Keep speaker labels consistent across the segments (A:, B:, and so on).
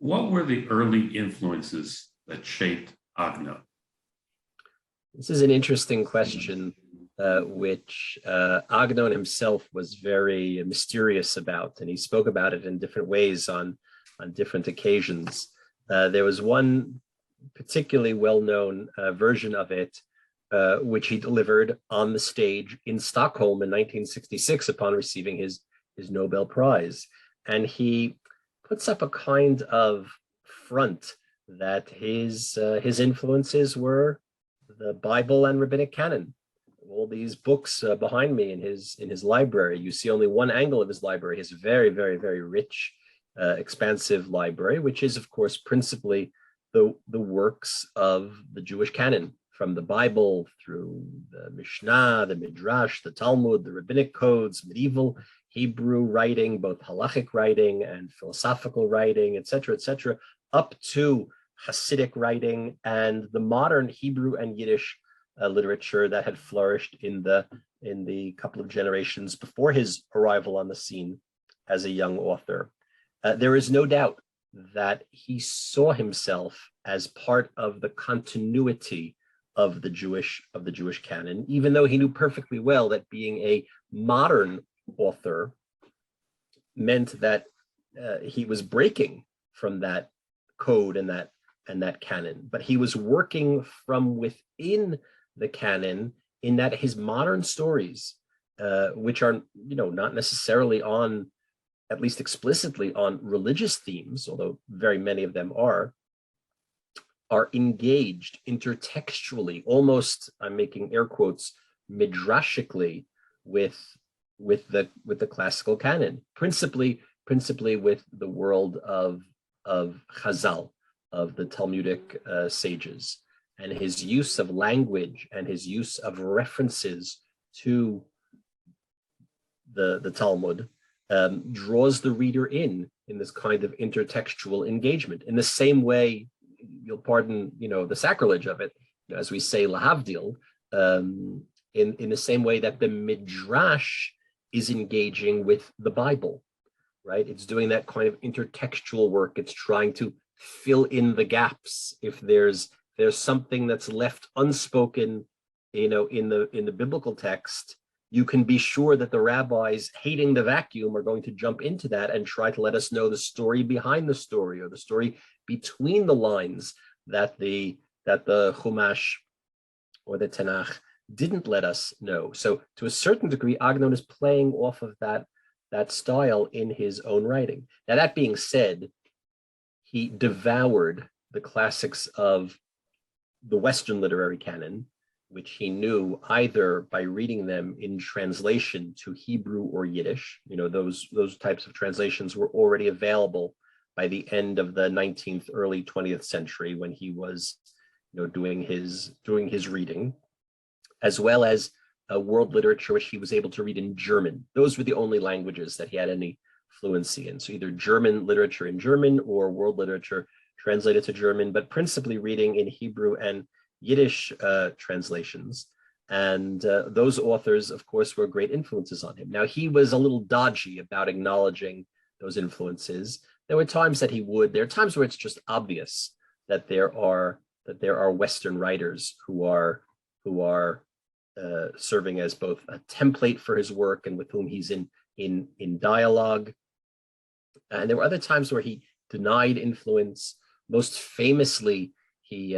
A: What were the early influences that shaped Agnon?
B: This is an interesting question, which Agnon himself was very mysterious about, and he spoke about it in different ways on different occasions. There was one particularly well-known version of it, which he delivered on the stage in Stockholm in 1966 upon receiving his Nobel Prize. And he puts up a kind of front that his influences were the Bible and Rabbinic Canon. All these books behind me in his library. You see only one angle of his library, his very, very, very rich, expansive library, which is, of course, principally the works of the Jewish Canon, from the Bible through the Mishna, the Midrash, the Talmud, the Rabbinic codes, medieval Hebrew writing, both halachic writing and philosophical writing, etc., up to Hassidic writing and the modern Hebrew and Yiddish literature that had flourished in the couple of generations before his arrival on the scene as a young author. There is no doubt that he saw himself as part of the continuity of the Jewish canon, even though he knew perfectly well that being a modern author meant that he was breaking from that code and that canon. But he was working from within the canon in that his modern stories, which are not necessarily on, at least explicitly on, religious themes, although very many of them are engaged intertextually, almost, I'm making air quotes, midrashically with the classical canon, principally with the world of Chazal, of the Talmudic sages, and his use of language and his use of references to the Talmud draws the reader in this kind of intertextual engagement. In the same way, you'll pardon, the sacrilege of it, as we say, lahavdil, in the same way that the Midrash is engaging with the Bible, right? It's doing that kind of intertextual work. It's trying to fill in the gaps. If there's something that's left unspoken, in the biblical text, you can be sure that the rabbis, hating the vacuum, are going to jump into that and try to let us know the story behind the story, or the story between the lines that the Chumash or the Tanakh didn't let us know. So to a certain degree, Agnon is playing off of that style in his own writing. Now, that being said, he devoured the classics of the Western literary canon, which he knew either by reading them in translation to Hebrew or Yiddish. Those types of translations were already available by the end of the 19th, early 20th century, when he was, doing his reading, as well as world literature, which he was able to read in German. Those were the only languages that he had any fluency in. So either German literature in German or world literature translated to German, but principally reading in Hebrew and Yiddish translations. And those authors, of course, were great influences on him. Now, he was a little dodgy about acknowledging those influences. There were times that he would. There are times where it's just obvious that there are Western writers who are serving as both a template for his work and with whom he's in dialogue. And there were other times where he denied influence. Most famously, he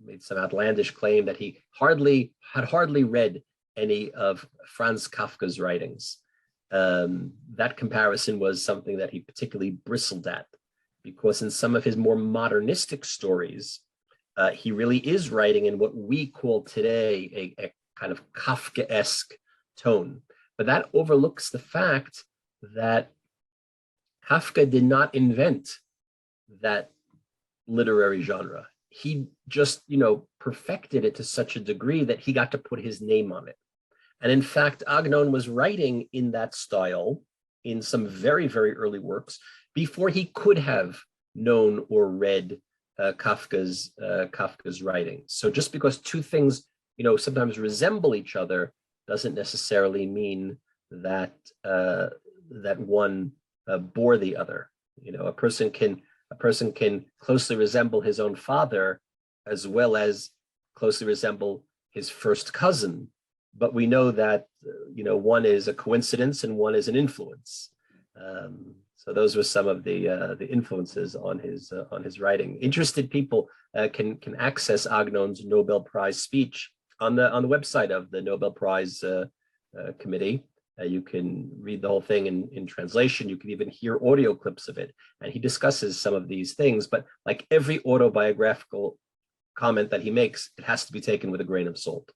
B: made some outlandish claim that he had hardly read any of Franz Kafka's writings. That comparison was something that he particularly bristled at, because in some of his more modernistic stories, he really is writing in what we call today a kind of Kafkaesque tone. But that overlooks the fact that Kafka did not invent that literary genre. He just, perfected it to such a degree that he got to put his name on it. And in fact, Agnon was writing in that style in some very, very early works before he could have known or read Kafka's writing. So just because two things, sometimes resemble each other doesn't necessarily mean that that one bore the other. A person a person can closely resemble his own father as well as closely resemble his first cousin. But we know that, one is a coincidence and one is an influence. So those were some of the influences on his writing. Interested people can access Agnon's Nobel Prize speech on the website of the Nobel Prize Committee. You can read the whole thing in translation. You can even hear audio clips of it. And he discusses some of these things, but like every autobiographical comment that he makes, it has to be taken with a grain of salt.